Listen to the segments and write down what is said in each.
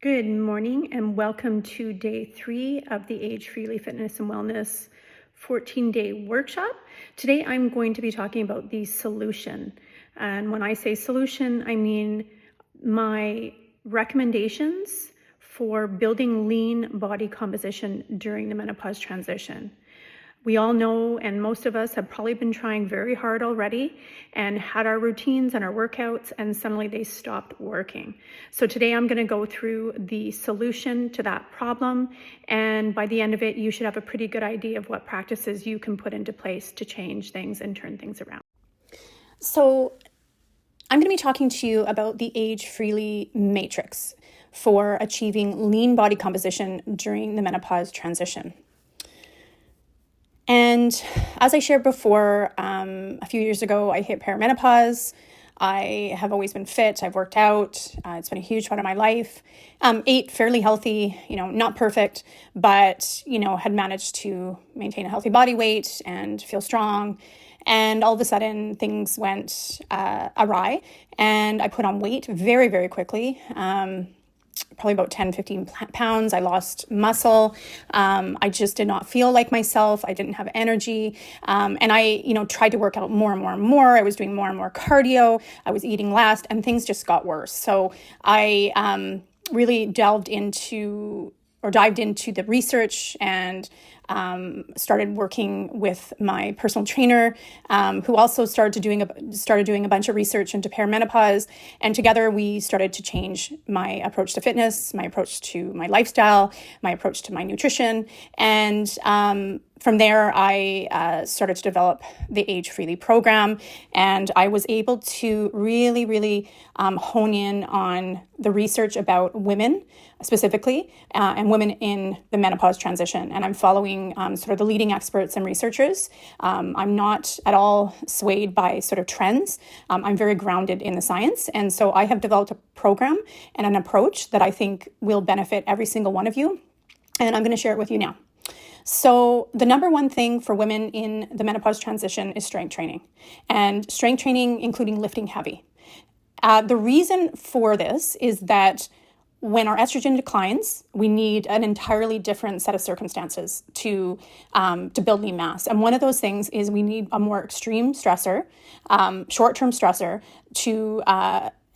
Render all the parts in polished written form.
Good morning and welcome to day 3 of the Age Freely Fitness and Wellness 14-day workshop. Today I'm going to be talking about the solution. And when I say solution, I mean my recommendations for building lean body composition during the menopause transition. We all know, and most of us have probably been trying very hard already and had our routines and our workouts, and suddenly they stopped working. So today I'm going to go through the solution to that problem, and by the end of it, you should have a pretty good idea of what practices you can put into place to change things and turn things around. So I'm going to be talking to you about the Age Freely Matrix for achieving lean body composition during the menopause transition. And as I shared before, a few years ago, I hit perimenopause. I have always been fit. I've worked out. It's been a huge part of my life. Ate fairly healthy, not perfect, but, had managed to maintain a healthy body weight and feel strong. And all of a sudden, things went awry, and I put on weight very, very quickly. Probably about 10, 15 pounds. I lost muscle. I just did not feel like myself. I didn't have energy. And I, tried to work out more and more and more. I was doing more and more cardio. I was eating less, and things just got worse. So I really dived into the research and started working with my personal trainer, who also started doing a bunch of research into perimenopause. And together we started to change my approach to fitness, my approach to my lifestyle, my approach to my nutrition. And from there, I started to develop the Age Freely program, and I was able to really, really hone in on the research about women specifically, and women in the menopause transition. And I'm following sort of the leading experts and researchers. I'm not at all swayed by sort of trends. I'm very grounded in the science. And so I have developed a program and an approach that I think will benefit every single one of you. And I'm going to share it with you now. So the number one thing for women in the menopause transition is strength training, and strength training, including lifting heavy. The reason for this is that when our estrogen declines, we need an entirely different set of circumstances to build lean mass. And one of those things is we need a more extreme stressor, short-term stressor, to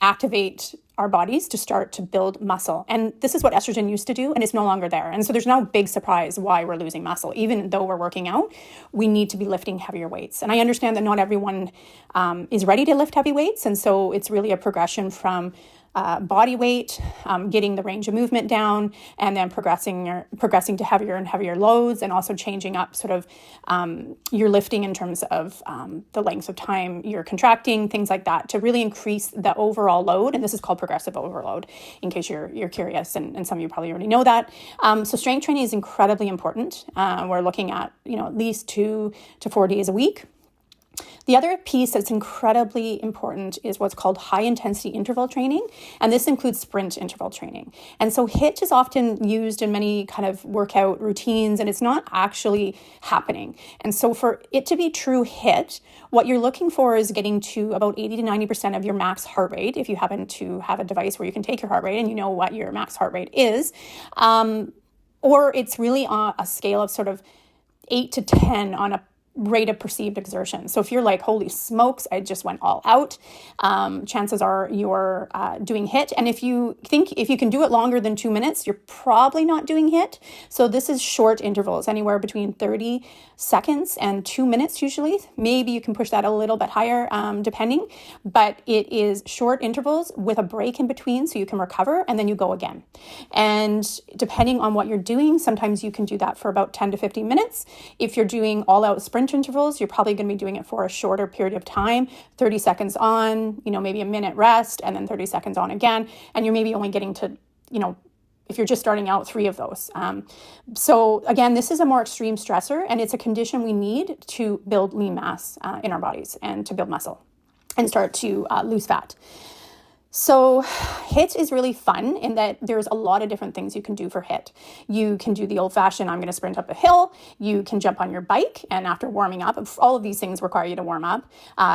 activate our bodies to start to build muscle. And this is what estrogen used to do, and it's no longer there. And so there's no big surprise why we're losing muscle. Even though we're working out, we need to be lifting heavier weights. And I understand that not everyone is ready to lift heavy weights. And so it's really a progression from body weight, getting the range of movement down, and then progressing to heavier and heavier loads, and also changing up sort of your lifting in terms of the length of time you're contracting, things like that, to really increase the overall load. And this is called progressive overload, in case you're curious, and some of you probably already know that. So strength training is incredibly important. We're looking at at least 2 to 4 days a week. The other piece that's incredibly important is what's called high intensity interval training. And this includes sprint interval training. And so HIIT is often used in many kind of workout routines, and it's not actually happening. And so for it to be true HIIT, what you're looking for is getting to about 80 to 90% of your max heart rate, if you happen to have a device where you can take your heart rate and you know what your max heart rate is. Or it's really on a scale of sort of 8 to 10 on a rate of perceived exertion. So if you're like, holy smokes, I just went all out, chances are you're doing HIIT. And if you can do it longer than 2 minutes, you're probably not doing HIIT. So this is short intervals, anywhere between 30 seconds and 2 minutes usually. Maybe you can push that a little bit higher, depending, but it is short intervals with a break in between so you can recover, and then you go again. And depending on what you're doing, sometimes you can do that for about 10 to 15 minutes. If you're doing all out sprint intervals, you're probably going to be doing it for a shorter period of time, 30 seconds on, maybe a minute rest, and then 30 seconds on again. And you're maybe only getting to, if you're just starting out, 3 of those. So again, this is a more extreme stressor, and it's a condition we need to build lean mass in our bodies and to build muscle and start to lose fat. So HIIT is really fun in that there's a lot of different things you can do for HIIT. You can do the old fashioned, I'm going to sprint up a hill. You can jump on your bike. And after warming up, all of these things require you to warm up.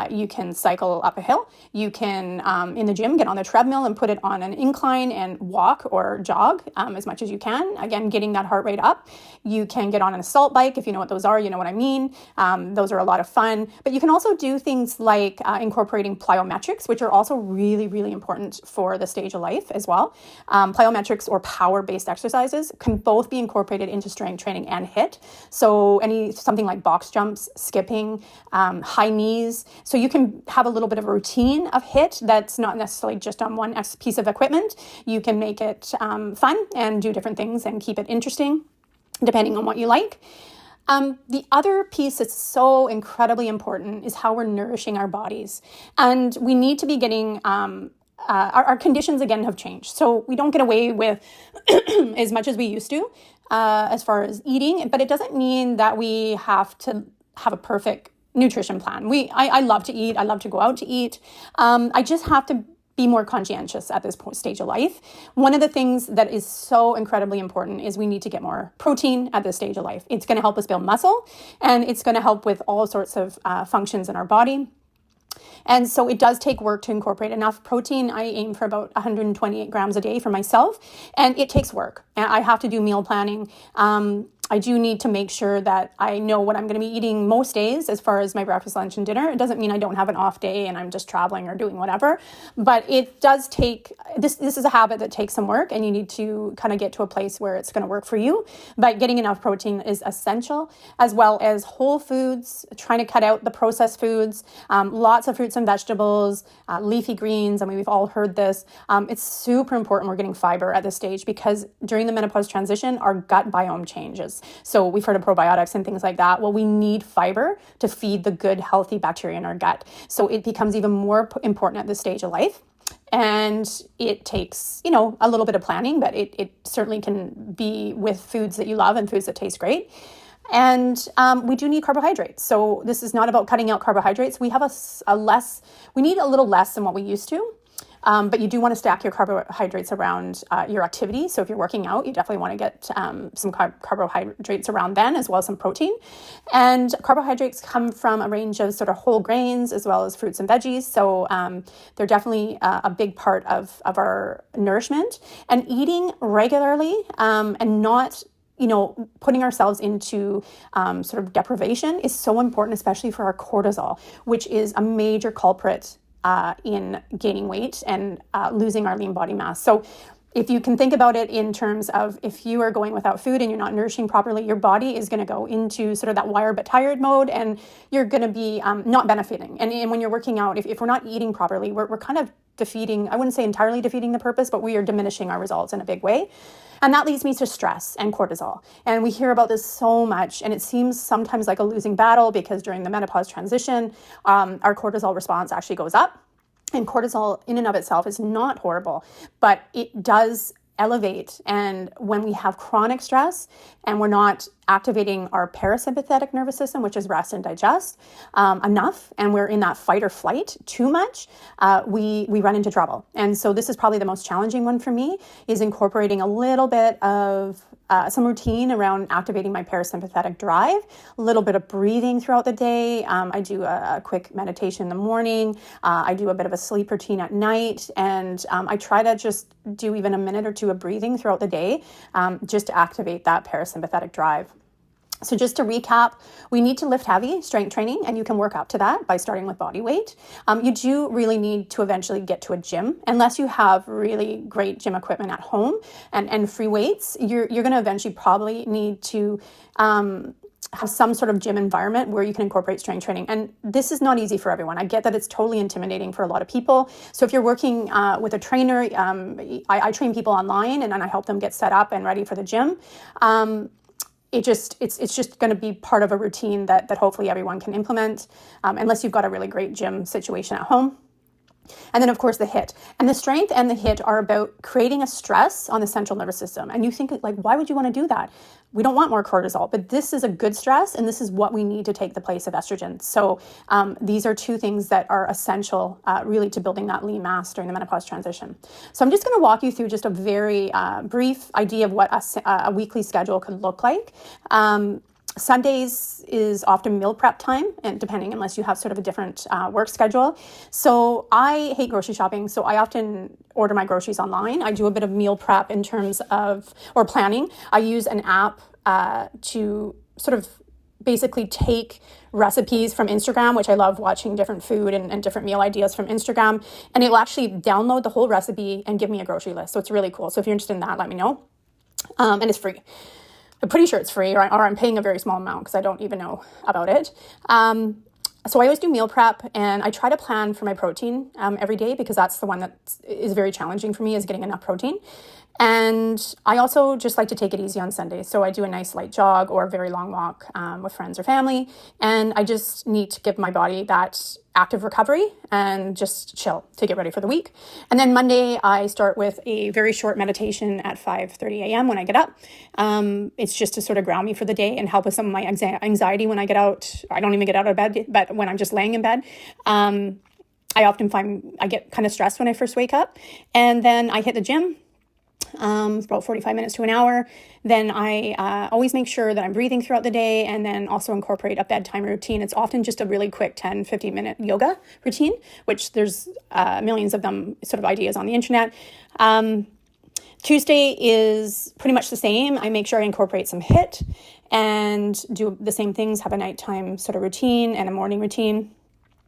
You can cycle up a hill. You can, in the gym, get on the treadmill and put it on an incline and walk or jog as much as you can. Again, getting that heart rate up. You can get on an assault bike. If you know what those are, you know what I mean. Those are a lot of fun. But you can also do things like incorporating plyometrics, which are also really, really important for the stage of life as well. Plyometrics or power-based exercises can both be incorporated into strength training and HIIT. So something like box jumps, skipping, high knees. So you can have a little bit of a routine of HIIT that's not necessarily just on one piece of equipment. You can make it fun and do different things and keep it interesting depending on what you like. The other piece that's so incredibly important is how we're nourishing our bodies. And we need to be getting our conditions again have changed. So we don't get away with as much as we used to as far as eating, but it doesn't mean that we have to have a perfect nutrition plan. I love to eat. I love to go out to eat. I just have to be more conscientious at this stage of life. One of the things that is so incredibly important is we need to get more protein at this stage of life. It's going to help us build muscle, and it's going to help with all sorts of functions in our body. And so it does take work to incorporate enough protein. I aim for about 128 grams a day for myself, and it takes work. And I have to do meal planning. I do need to make sure that I know what I'm going to be eating most days as far as my breakfast, lunch, and dinner. It doesn't mean I don't have an off day and I'm just traveling or doing whatever, but it does take, this is a habit that takes some work, and you need to kind of get to a place where it's going to work for you. But getting enough protein is essential, as well as whole foods, trying to cut out the processed foods, lots of fruits and vegetables, leafy greens. I mean, we've all heard this. It's super important we're getting fiber at this stage, because during the menopause transition, our gut biome changes. So we've heard of probiotics and things like that. Well, we need fiber to feed the good, healthy bacteria in our gut. So it becomes even more important at this stage of life. And it takes, a little bit of planning, but it certainly can be with foods that you love and foods that taste great. And we do need carbohydrates. So this is not about cutting out carbohydrates. We have we need a little less than what we used to. But you do want to stack your carbohydrates around your activity. So if you're working out, you definitely want to get some carbohydrates around then, as well as some protein. And carbohydrates come from a range of sort of whole grains as well as fruits and veggies. So they're definitely a big part of our nourishment. And eating regularly and not putting ourselves into sort of deprivation is so important, especially for our cortisol, which is a major culprit in gaining weight and losing our lean body mass. So if you can think about it in terms of, if you are going without food and you're not nourishing properly, your body is going to go into sort of that wired but tired mode, and you're going to be not benefiting. And when you're working out, if we're not eating properly, we're kind of defeating, I wouldn't say entirely defeating the purpose, but we are diminishing our results in a big way. And that leads me to stress and cortisol. And we hear about this so much, and it seems sometimes like a losing battle, because during the menopause transition, our cortisol response actually goes up. And cortisol in and of itself is not horrible, but it does elevate. And when we have chronic stress and we're not activating our parasympathetic nervous system, which is rest and digest, enough, and we're in that fight or flight too much, we run into trouble. And so this is probably the most challenging one for me, is incorporating a little bit of some routine around activating my parasympathetic drive, a little bit of breathing throughout the day. I do a quick meditation in the morning. I do a bit of a sleep routine at night. And I try to just do even a minute or two of breathing throughout the day, just to activate that parasympathetic drive. So just to recap, we need to lift heavy, strength training, and you can work up to that by starting with body weight. You do really need to eventually get to a gym, unless you have really great gym equipment at home and free weights. You're going to eventually probably need to have some sort of gym environment where you can incorporate strength training. And this is not easy for everyone. I get that it's totally intimidating for a lot of people. So if you're working with a trainer, I train people online, and then I help them get set up and ready for the gym. It's just going to be part of a routine that hopefully everyone can implement, unless you've got a really great gym situation at home. And then, of course, the HIIT. And the strength and the HIIT are about creating a stress on the central nervous system. And you think, like, why would you want to do that? We don't want more cortisol, but this is a good stress, and this is what we need to take the place of estrogen. So these are two things that are essential, really, to building that lean mass during the menopause transition. So I'm just going to walk you through just a very brief idea of what a weekly schedule could look like. Sundays is often meal prep time, and depending, unless you have sort of a different work schedule. So I hate grocery shopping, so I often order my groceries online. I do a bit of meal prep in terms of, or planning. I use an app to sort of basically take recipes from Instagram, which I love watching different food and different meal ideas from Instagram, and it will actually download the whole recipe and give me a grocery list. So it's really cool. So if you're interested in that, let me know. And it's free. I'm pretty sure it's free, or I'm paying a very small amount because I don't even know about it. So I always do meal prep, and I try to plan for my protein every day, because that's the one that is very challenging for me, is getting enough protein. And I also just like to take it easy on Sundays. So I do a nice light jog or a very long walk with friends or family. And I just need to give my body that active recovery and just chill to get ready for the week. And then Monday, I start with a very short meditation at 5:30 a.m. when I get up. It's just to sort of ground me for the day and help with some of my anxiety when I get out. I don't even get out of bed, but when I'm just laying in bed, I often find I get kind of stressed when I first wake up. And then I hit the gym. It's about 45 minutes to an hour. Then I always make sure that I'm breathing throughout the day, and then also incorporate a bedtime routine. It's often just a really quick 10, 15-minute yoga routine, which there's millions of them, sort of ideas on the internet. Tuesday is pretty much the same. I make sure I incorporate some HIIT and do the same things, have a nighttime sort of routine and a morning routine.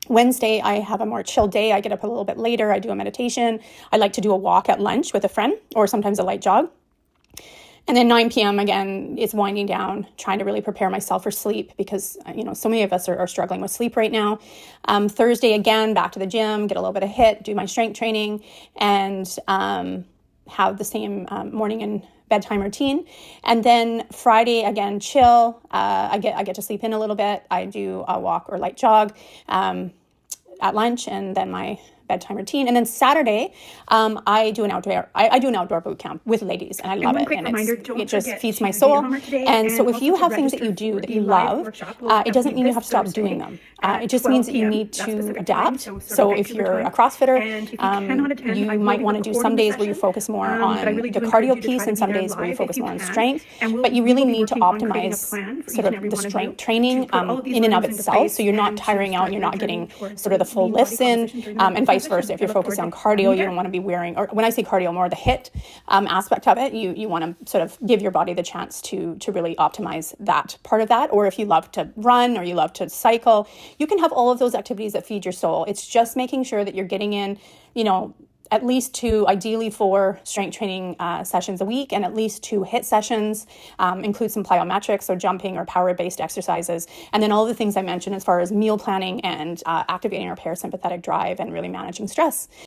Wednesday, I have a more chill day. I get up a little bit later. I do a meditation. I like to do a walk at lunch with a friend, or sometimes a light jog. And then 9 p.m. again, it's winding down, trying to really prepare myself for sleep, because, so many of us are struggling with sleep right now. Thursday, again, back to the gym, get a little bit of HIIT, do my strength training, and have the same morning and bedtime routine. And then Friday, again, chill. I get to sleep in a little bit. I do a walk or light jog at lunch, and then my bedtime routine. And then Saturday, I do an outdoor boot camp with ladies, and I love it. And it just feeds my soul. And so if you have things that you do that you love, it doesn't mean you have to stop doing them. It just means that you need to adapt. So if you're a CrossFitter, you might want to do some days where you focus more on the cardio piece, and some days where you focus more on strength. But you really need to optimize sort of the strength training in and of itself. So you're not tiring out, you're not getting sort of the full lifts in, and vice versa. If you're focused on cardio, you don't want to be wearing, or when I say cardio, more the HIIT aspect of it, you want to sort of give your body the chance to really optimize that part of that. Or if you love to run or you love to cycle, you can have all of those activities that feed your soul. It's just making sure that you're getting in, at least 2, ideally 4 strength training sessions a week, and at least 2 HIIT sessions, include some plyometrics, so jumping or power-based exercises, and then all the things I mentioned as far as meal planning and activating our parasympathetic drive and really managing stress.